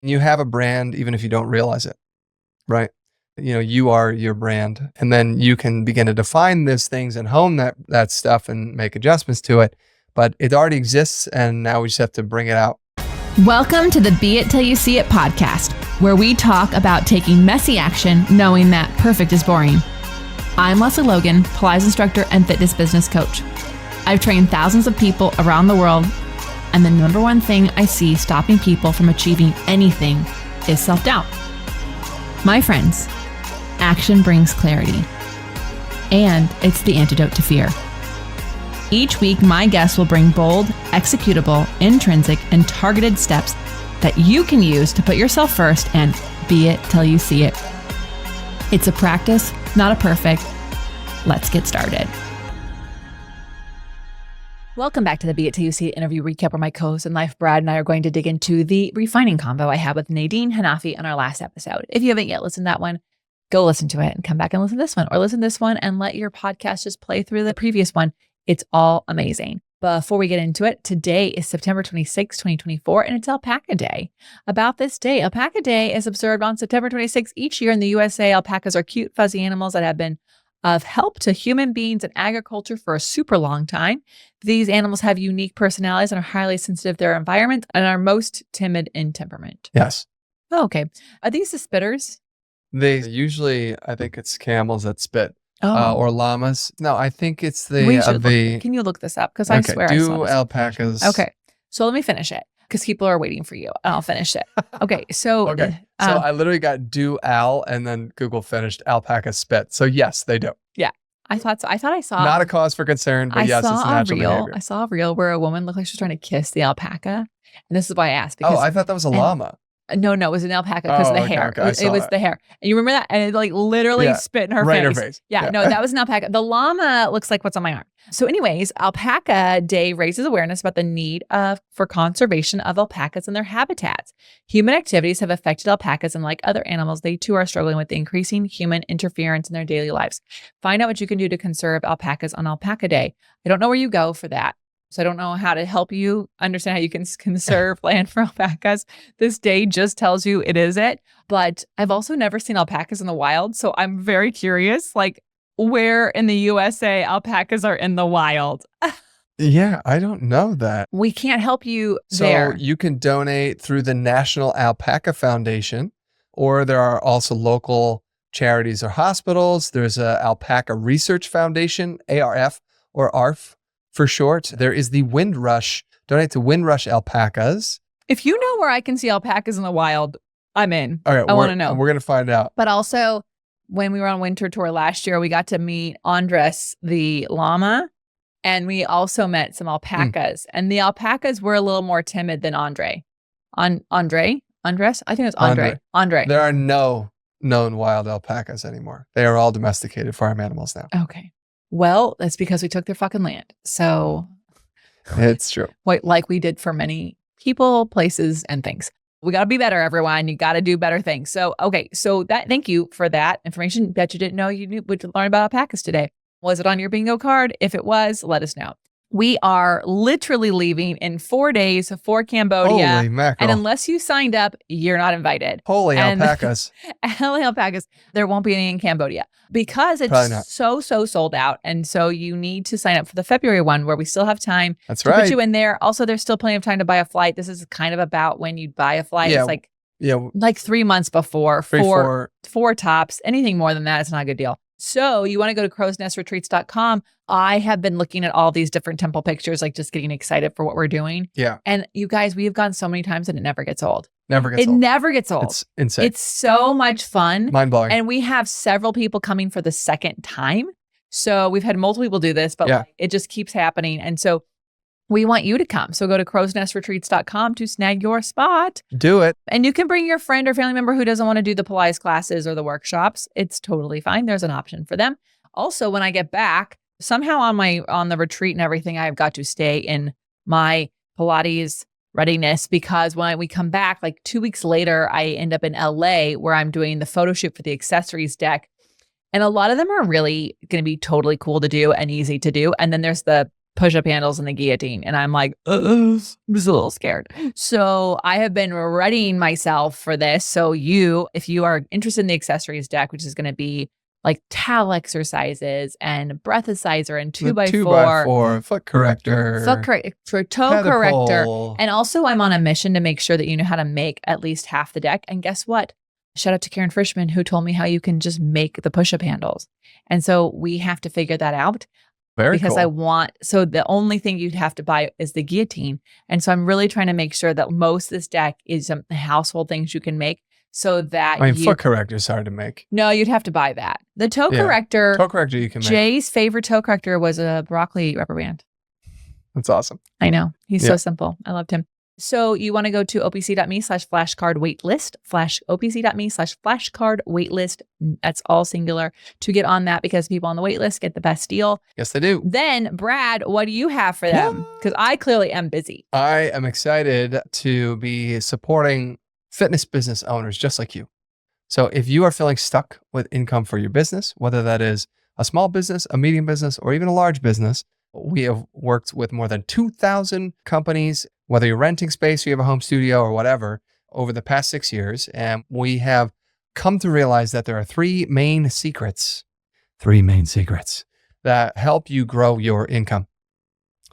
You have a brand even if you don't realize it, right? You are your brand, and then you can begin to define those things and hone that stuff and make adjustments to it. But it already exists, and now we just have to bring it out. Welcome to the Be It Till You See It podcast, where we talk about taking messy action, knowing that perfect is boring. I'm Lesley Logan, Pilates instructor and fitness business coach. I've trained thousands of people around the world, and the number one thing I see stopping people from achieving anything is self-doubt. My friends, action brings clarity, and it's the antidote to fear. Each week, my guests will bring bold, executable, intrinsic, and targeted steps that you can use to put yourself first and be it till you see it. It's a practice, not a perfect. Let's get started. Welcome back to the Be It Till You See It interview recap, where my co-host in life, Brad, and I are going to dig into the refining combo I had with Nadine Hanafi on our last episode. If you haven't yet listened to that one, go listen to it and come back and listen to this one, or listen to this one and let your podcast just play through the previous one. It's all amazing. Before we get into it, today is September 26, 2024, and it's Alpaca Day. About this day, Alpaca Day is observed on September 26 each year in the USA. Alpacas are cute, fuzzy animals that have been of help to human beings and agriculture for a super long time. These animals have unique personalities and are highly sensitive to their environment and are most timid in temperament. Yes. Oh, okay. Are these the spitters? They usually, I think it's camels that spit. Oh. Or llamas. No, I think it's the Can you look this up? Because I swear I saw this. Alpacas. Okay. So let me finish it because people are waiting for you and I'll finish it. Okay. So, okay. So I literally got do al and then Google finished alpaca spit. So yes, they do. Yeah. I thought so. I saw. Not a cause for concern, but yes, it's natural behavior. I saw a reel where a woman looked like she was trying to kiss the alpaca. And this is why I asked. Because, I thought that was a llama. No, it was an alpaca because of the hair. Okay, it was the hair. And you remember that? And it like literally spit in her face. In her face. Yeah, no, that was an alpaca. The llama looks like what's on my arm. So anyways, Alpaca Day raises awareness about the need for conservation of alpacas and their habitats. Human activities have affected alpacas, and like other animals, they too are struggling with the increasing human interference in their daily lives. Find out what you can do to conserve alpacas on Alpaca Day. I don't know where you go for that. So I don't know how to help you understand how you can conserve land for alpacas. This day just tells you it is it. But I've also never seen alpacas in the wild. So I'm very curious, like where in the USA alpacas are in the wild. Yeah, I don't know that. We can't help you there. So you can donate through the National Alpaca Foundation, or there are also local charities or hospitals. There's a Alpaca Research Foundation, ARF or ARF. For short, there is the Windrush. Donate to Windrush Alpacas. If you know where I can see alpacas in the wild, I'm in. All right, I want to know. We're going to find out. But also, when we were on winter tour last year, we got to meet Andres, the llama, and we also met some alpacas. And the alpacas were a little more timid than Andres? I think it was Andre. There are no known wild alpacas anymore. They are all domesticated farm animals now. Okay. Well, that's because we took their fucking land. So it's true. Like we did for many people, places, and things. We got to be better, everyone. You got to do better things. So, okay. So thank you for that information. Bet you didn't know you would learn about alpacas today. Was it on your bingo card? If it was, let us know. We are literally leaving in 4 days for Cambodia. Holy mackerel. And unless you signed up, you're not invited. Holy alpacas. Holy alpacas. There won't be any in Cambodia because it's so sold out. And so you need to sign up for the February one where we still have time to put you in there. Also, there's still plenty of time to buy a flight. This is kind of about when you buy a flight. Yeah. It's like 3 months before, four tops. Anything more than that, it's not a good deal. So you want to go to crowsnestretreats.com. I have been looking at all these different temple pictures, like just getting excited for what we're doing. Yeah. And you guys, we have gone so many times and it never gets old. Never gets old. It's insane. It's so much fun. Mind blowing. And we have several people coming for the second time. So we've had multiple people do this, but it just keeps happening. And so we want you to come. So go to crowsnestretreats.com to snag your spot. Do it. And you can bring your friend or family member who doesn't want to do the Pilates classes or the workshops. It's totally fine. There's an option for them. Also, when I get back, somehow on the retreat and everything, I've got to stay in my Pilates readiness because when we come back, like 2 weeks later, I end up in LA where I'm doing the photo shoot for the accessories deck. And a lot of them are really going to be totally cool to do and easy to do. And then there's the push-up handles and the guillotine. And I'm like, I'm just a little scared. So I have been readying myself for this. So if you are interested in the accessories deck, which is going to be like towel exercises and breathalyzer and 2x4, foot corrector, for toe tether corrector. pole. And also I'm on a mission to make sure that you know how to make at least half the deck. And guess what? Shout out to Karen Frischman, who told me how you can just make the push-up handles. And so we have to figure that out. Very because cool. So the only thing you'd have to buy is the guillotine. And so I'm really trying to make sure that most of this deck is some household things you can make so that foot corrector is hard to make. No, you'd have to buy that. The toe corrector You can make. Jay's favorite toe corrector was a broccoli rubber band. That's awesome. I know. He's so simple. I loved him. So you want to go to opc.me/flashcard waitlist, opc.me/flashcard waitlist. That's all singular to get on that because people on the waitlist get the best deal. Yes, they do. Then, Brad, what do you have for them? Because I clearly am busy. I am excited to be supporting fitness business owners just like you. So if you are feeling stuck with income for your business, whether that is a small business, a medium business, or even a large business, we have worked with more than 2,000 companies, whether you're renting space or you have a home studio or whatever, over the past 6 years. And we have come to realize that there are three main secrets that help you grow your income.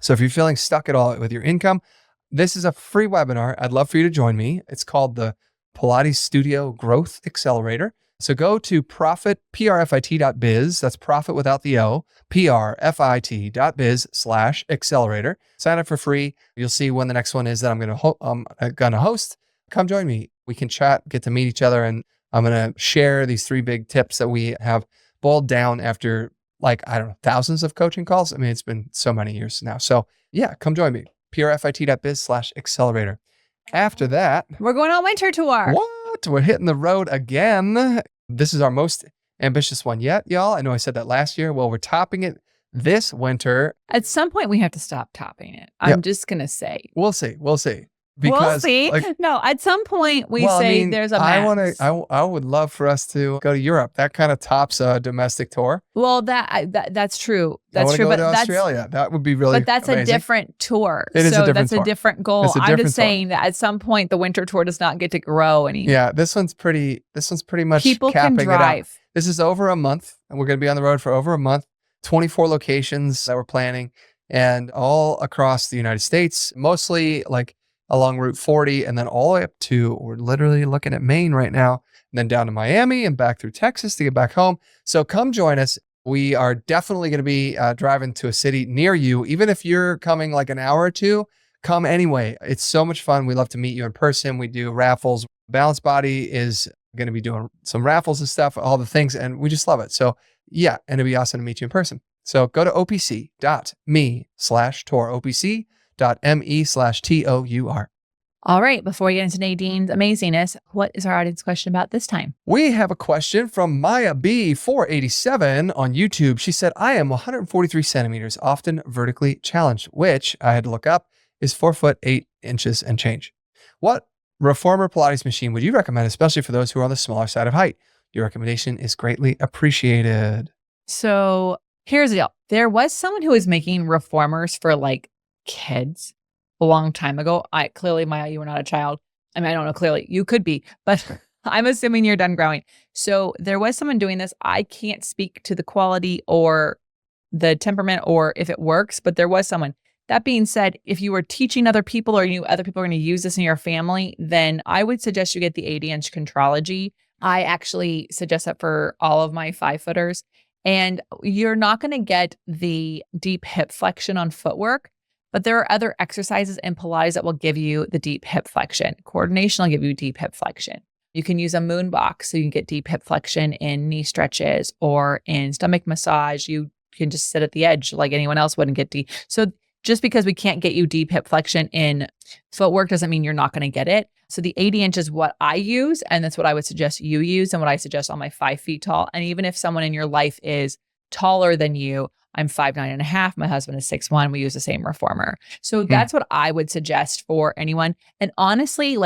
So if you're feeling stuck at all with your income, this is a free webinar. I'd love for you to join me. It's called the Pilates Studio Growth Accelerator. So go to profit.biz. That's profit without the O, profit.biz/accelerator. Sign up for free. You'll see when the next one is that I'm going to host. Come join me. We can chat, get to meet each other, and I'm going to share these three big tips that we have boiled down after thousands of coaching calls. I mean, it's been so many years now. So yeah, come join me. profit.biz/accelerator. After that, we're going on winter tour. What? We're hitting the road again. This is our most ambitious one yet, y'all. I know I said that last year. Well, we're topping it this winter. At some point, we have to stop topping it. I'm just going to say. We'll see. Because, we'll see. No, at some point there's a max. I would love for us to go to Europe. That kind of tops a domestic tour. Well, that's true. That's true. But to Australia. That would be really. But that's amazing. A different tour. It is a different tour. That's a different goal. I'm just saying that at some point the winter tour does not get to grow anymore. Yeah, this one's pretty much people capping can drive. It out. This is over a month, and we're going to be on the road for over a month. 24 locations that we're planning, and all across the United States, mostly along Route 40, and then all the way up to, we're literally looking at Maine right now, and then down to Miami and back through Texas to get back home. So come join us. We are definitely going to be driving to a city near you. Even if you're coming an hour or two, come anyway. It's so much fun. We love to meet you in person. We do raffles. Balanced Body is going to be doing some raffles and stuff, all the things, and we just love it. So yeah, and it'd be awesome to meet you in person. So go to opc.me/tour, opc.me/tour. All right. Before we get into Nadine's amazingness, what is our audience question about this time? We have a question from Maya B487 on YouTube. She said, I am 143 centimeters, often vertically challenged, which I had to look up is 4 foot 8 inches and change. What reformer Pilates machine would you recommend, especially for those who are on the smaller side of height? Your recommendation is greatly appreciated. So here's the deal. There was someone who was making reformers for kids a long time ago. Clearly, Maya, you were not a child. I mean, I don't know, clearly you could be, but I'm assuming you're done growing. So there was someone doing this. I can't speak to the quality or the temperament or if it works, but there was someone. That being said, if you were teaching other people or you other people are going to use this in your family, then I would suggest you get the 80-inch Contrology. I actually suggest that for all of my 5-footers. And you're not going to get the deep hip flexion on footwork, but there are other exercises in Pilates that will give you the deep hip flexion. Coordination will give you deep hip flexion. You can use a moon box so you can get deep hip flexion in knee stretches or in stomach massage. You can just sit at the edge like anyone else would and get deep. So just because we can't get you deep hip flexion in footwork doesn't mean you're not going to get it. So the 80-inch is what I use, and that's what I would suggest you use and what I suggest on my 5 feet tall. And even if someone in your life is taller than you, I'm 5'9.5". My husband is 6'1". We use the same reformer. So that's what I would suggest for anyone. And honestly,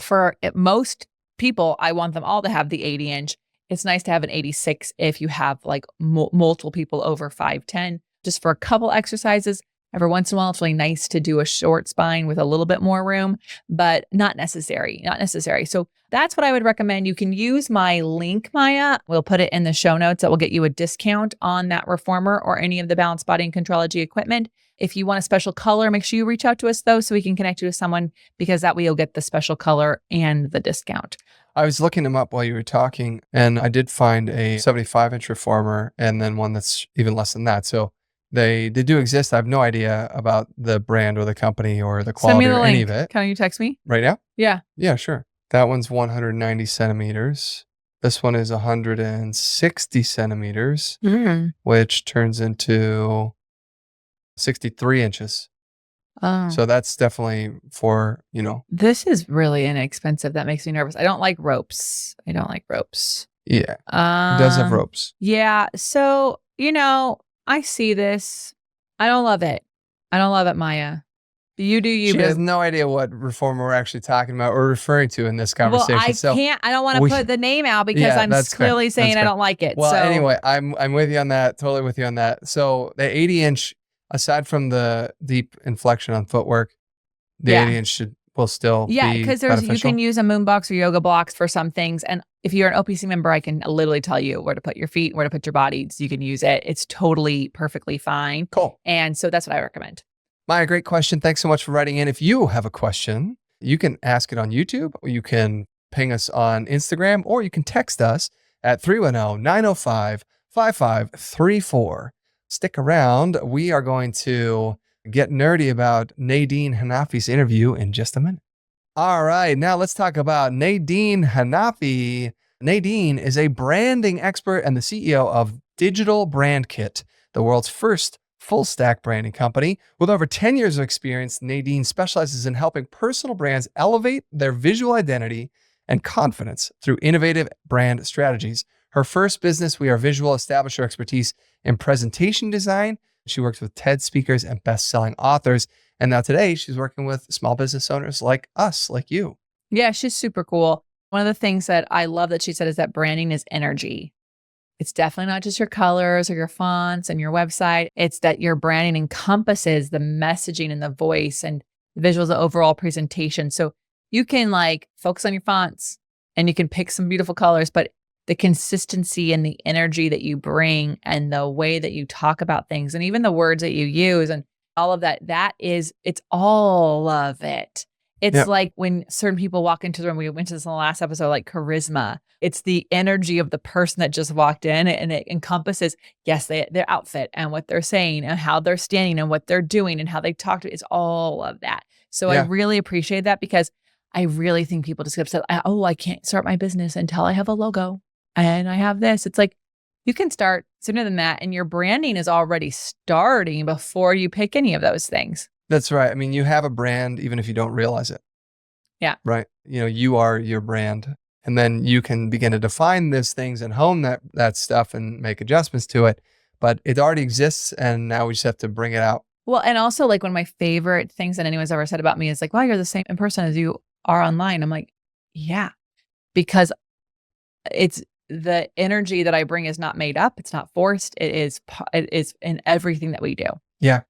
for most people, I want them all to have the 80-inch. It's nice to have an 86 if you have multiple people over 5'10". just for a couple exercises. Every once in a while, it's really nice to do a short spine with a little bit more room, but not necessary. So that's what I would recommend. You can use my link, Maya. We'll put it in the show notes. That will get you a discount on that reformer or any of the Balance Body and Contrology equipment. If you want a special color, make sure you reach out to us though, so we can connect you with someone, because that way you'll get the special color and the discount. I was looking them up while you were talking, and I did find a 75-inch reformer and then one that's even less than that. So they do exist. I have no idea about the brand or the company or the quality or any of it. Can you text me? Right now? Yeah. Yeah, sure. That one's 190 centimeters. This one is 160 centimeters, which turns into 63 inches. Oh. So that's definitely for, This is really inexpensive. That makes me nervous. I don't like ropes. Yeah. It does have ropes. Yeah. So, I see this. I don't love it. Maya. You do you. She has no idea what reformer we're actually talking about or referring to in this conversation. Well, I don't want to put the name out because I'm clearly saying I don't like it. Well, anyway, I'm with you on that. Totally with you on that. So the 80-inch, aside from the deep inflection on footwork, the 80-inch will still be because you can use a moon box or yoga blocks for some things. And if you're an OPC member, I can literally tell you where to put your feet, where to put your body, so you can use it. It's totally perfectly fine. Cool. And so that's what I recommend. Maya, great question. Thanks so much for writing in. If you have a question, you can ask it on YouTube, or you can ping us on Instagram, or you can text us at 310-905-5534. Stick around. We are going to get nerdy about Nadine Hanafi's interview in just a minute. All right, now let's talk about Nadine Hanafi. Nadine is a branding expert and the CEO of Digital Brand Kit, the world's first full-stack branding company. With over 10 years of experience, Nadine specializes in helping personal brands elevate their visual identity and confidence through innovative brand strategies. Her first business, We Are Visual, established her expertise in presentation design. She works with TED speakers and best-selling authors. And now today, she's working with small business owners like us, like you. Yeah, she's super cool. One of the things that I love that she said is that branding is energy. It's definitely not just your colors or your fonts and your website. It's that your branding encompasses the messaging and the voice and the visuals, the overall presentation. So you can focus on your fonts and you can pick some beautiful colors, but the consistency and the energy that you bring and the way that you talk about things and even the words that you use and all of that, it's all of it. It's like when certain people walk into the room, we went to this in the last episode, like charisma. It's the energy of the person that just walked in, and it encompasses, yes, their outfit and what they're saying and how they're standing and what they're doing and how they talk to it. It's all of that. So I really appreciate that, because I really think people just get upset. I can't start my business until I have a logo and I have this. It's like, you can start sooner than that, and your branding is already starting before you pick any of those things. That's right. I mean, you have a brand even if you don't realize it. Yeah. Right. You are your brand. And then you can begin to define these things and hone that stuff and make adjustments to it. But it already exists, and now we just have to bring it out. Well, and also one of my favorite things that anyone's ever said about me is wow, you're the same in person as you are online. I'm like, yeah, because it's the energy that I bring is not made up. It's not forced. It is in everything that we do. Yeah.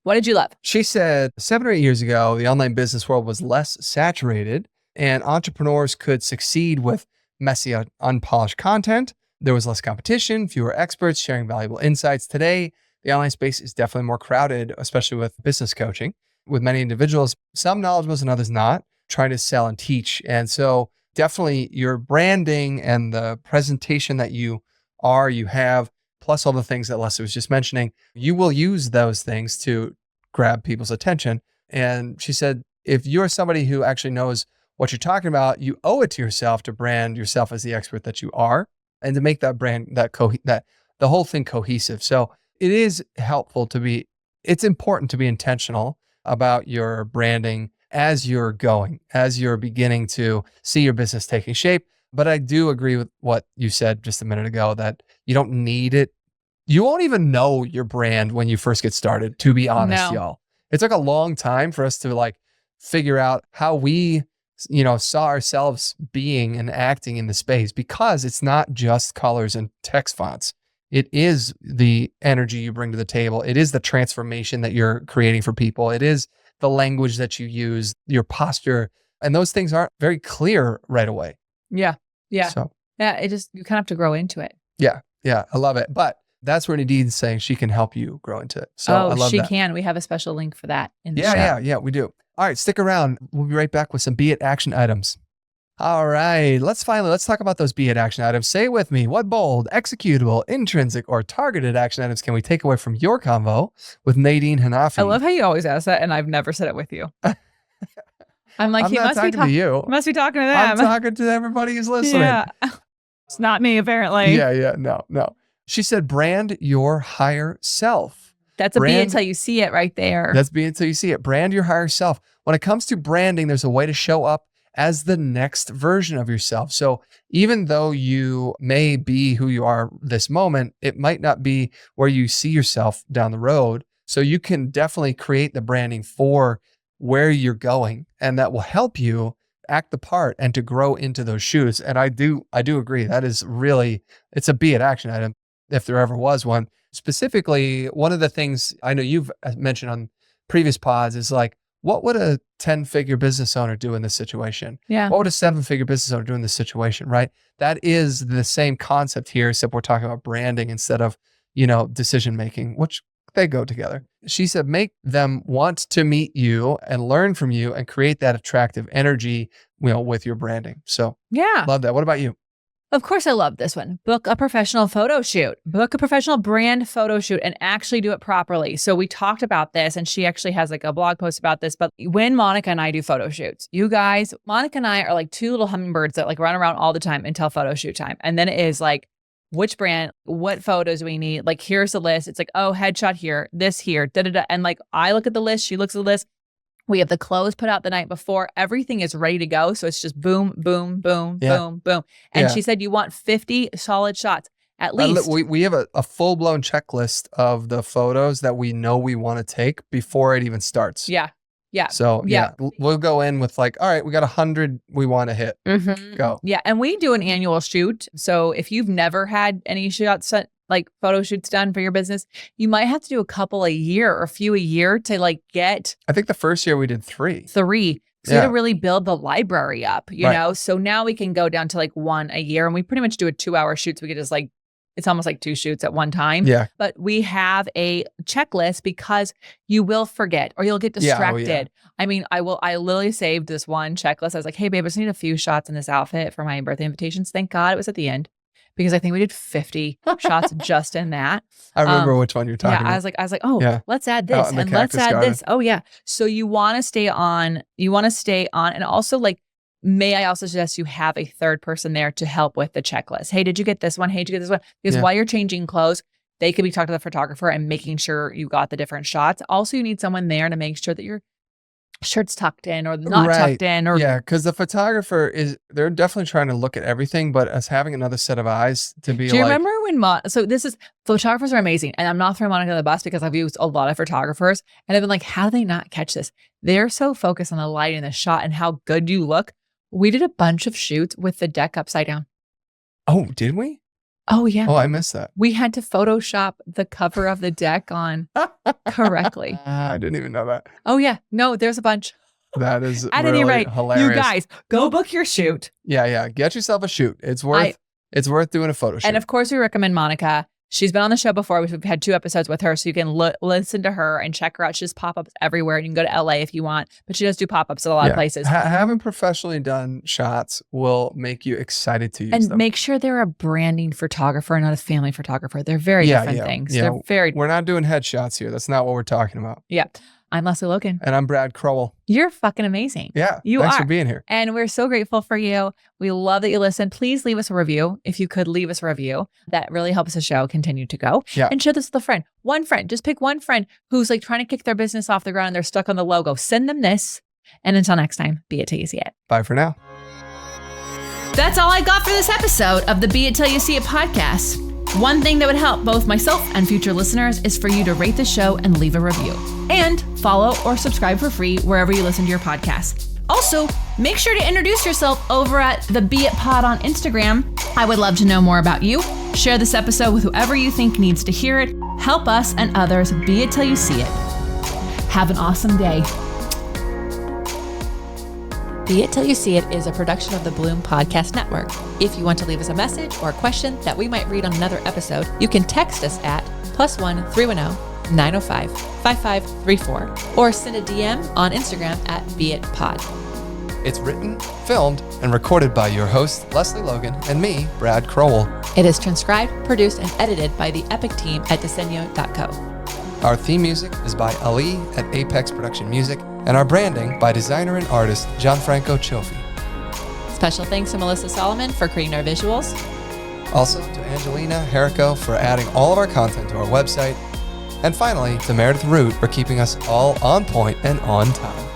What did you love? She said 7 or 8 years ago, the online business world was less saturated and entrepreneurs could succeed with messy, unpolished content. There was less competition, fewer experts sharing valuable insights. Today, the online space is definitely more crowded, especially with business coaching, with many individuals, some knowledgeable and others not, trying to sell and teach. And so definitely your branding and the presentation that you have, plus all the things that Lesley was just mentioning, you will use those things to grab people's attention. And she said, if you're somebody who actually knows what you're talking about, you owe it to yourself to brand yourself as the expert that you are, and to make that brand, that the whole thing cohesive. So it is helpful it's important to be intentional about your branding as you're beginning to see your business taking shape. But I do agree with what you said just a minute ago, that you don't need it. You won't even know your brand when you first get started, to be honest, y'all. It took a long time for us to figure out how we, saw ourselves being and acting in the space, because it's not just colors and text fonts. It is the energy you bring to the table. It is the transformation that you're creating for people. It is the language that you use, your posture, and those things aren't very clear right away. Yeah. Yeah. So, yeah. You kind of have to grow into it. yeah. Yeah. I love it. But that's where Nadine's saying she can help you grow into it. So I love she that. can. We have a special link for that in the show. Yeah, we do. All right, stick around. We'll be right back with some Be It action items. All right, let's talk about those Be It action items. Say it with me. What bold, executable, intrinsic, or targeted action items can we take away from your convo with Nadine Hanafi? I love how you always ask that, and I've never said it with you. I'm like, he must be talking to you. Must be talking to them. I'm talking to everybody who's listening. Yeah. It's not me, apparently. Yeah, no. She said, brand your higher self. That's be until you see it right there. That's be until you see it. Brand your higher self. When it comes to branding, there's a way to show up as the next version of yourself. So even though you may be who you are this moment, it might not be where you see yourself down the road. So you can definitely create the branding for where you're going, and that will help you act the part and to grow into those shoes. And I do agree. That is really, it's a Be It action item, if there ever was one. Specifically, one of the things I know you've mentioned on previous pods is like, what would a 10-figure business owner do in this situation? Yeah. What would a 7-figure business owner do in this situation, right? That is the same concept here, except we're talking about branding instead of, decision-making, which they go together. She said, make them want to meet you and learn from you and create that attractive energy, with your branding. So yeah, love that. What about you? Of course, I love this one. Book a professional photo shoot. Book a professional brand photo shoot and actually do it properly. So we talked about this, and she actually has like a blog post about this. But when Monica and I do photo shoots, you guys, Monica and I are like two little hummingbirds that like run around all the time until photo shoot time. And then it is like, which brand, what photos we need? Like, here's the list. It's like, oh, headshot here, this here, da-da-da. And like, I look at the list, she looks at the list. We have the clothes put out the night before. Everything is ready to go. So it's just boom, boom, boom, boom, boom. And she said, you want 50 solid shots at least. We have a full-blown checklist of the photos that we know we want to take before it even starts. Yeah. Yeah. So we'll go in with like, all right, we got 100 we want to hit. Mm-hmm. Go. Yeah. And we do an annual shoot. So if you've never had any shots, like photo shoots done for your business, you might have to do a couple a year or a few a year to like get. I think the first year we did 3. So to really build the library up, you know? So now we can go down to like 1 a year, and we pretty much do a 2-hour shoot. So we could just like, it's almost like 2 shoots at one time. Yeah. But we have a checklist because you will forget or you'll get distracted. Yeah. I mean, I literally saved this one checklist. I was like, hey babe, I just need a few shots in this outfit for my birthday invitations. Thank God it was at the end, because I think we did 50 shots just in that. I remember which one you're talking about. I was like, oh, let's add this and let's add this. Oh yeah. So you want to stay on, and also like, may I also suggest you have a third person there to help with the checklist. Hey, did you get this one? Hey, did you get this one? Because while you're changing clothes, they could be talking to the photographer and making sure you got the different shots. Also, you need someone there to make sure that your shirt's tucked in or not tucked in. Or because the photographer they're definitely trying to look at everything, but as having another set of eyes to be. Do you remember when photographers are amazing, and I'm not throwing Monica on the bus because I've used a lot of photographers, and I've been like, how do they not catch this? They're so focused on the light and the shot and how good you look. We did a bunch of shoots with the deck upside down. Oh, did we? Oh, yeah. Oh, I missed that. We had to Photoshop the cover of the deck on correctly. I didn't even know that. Oh, yeah. No, there's a bunch. That is at really any rate, hilarious. You guys, go book your shoot. Yeah. Get yourself a shoot. It's worth doing a photo shoot. And of course, we recommend Monica. She's been on the show before. We've had 2 episodes with her, so you can listen to her and check her out. She does pop-ups everywhere, and you can go to LA if you want, but she does do pop-ups at a lot of places. Having professionally done shots will make you excited to use them. And make sure they're a branding photographer, not a family photographer. They're very different things. Yeah. We're not doing headshots here. That's not what we're talking about. Yeah. I'm Lesley Logan. And I'm Brad Crowell. You're fucking amazing. Yeah. You Thanks are. for being here. And we're so grateful for you. We love that you listen. Please leave us a review. If you could leave us a review, that really helps the show continue to go. Yeah. And share this with a friend. One friend. Just pick one friend who's like trying to kick their business off the ground and they're stuck on the logo. Send them this. And until next time, be it till you see it. Bye for now. That's all I got for this episode of the Be It Till You See It podcast. One thing that would help both myself and future listeners is for you to rate the show and leave a review. And follow or subscribe for free wherever you listen to your podcast. Also, make sure to introduce yourself over at the Be It Pod on Instagram. I would love to know more about you. Share this episode with whoever you think needs to hear it. Help us and others be it till you see it. Have an awesome day. Be It Till You See It is a production of the Bloom Podcast Network. If you want to leave us a message or a question that we might read on another episode, you can text us at +1 310 905 5534 or send a DM on Instagram at beitpod. It's written, filmed, and recorded by your host, Lesley Logan, and me, Brad Crowell. It is transcribed, produced, and edited by the epic team at Diseño.co. Our theme music is by Ali at Apex Production Music, and our branding by designer and artist Gianfranco Cioffi. Special thanks to Melissa Solomon for creating our visuals. Also to Angelina Herrico for adding all of our content to our website. And finally, to Meredith Root for keeping us all on point and on time.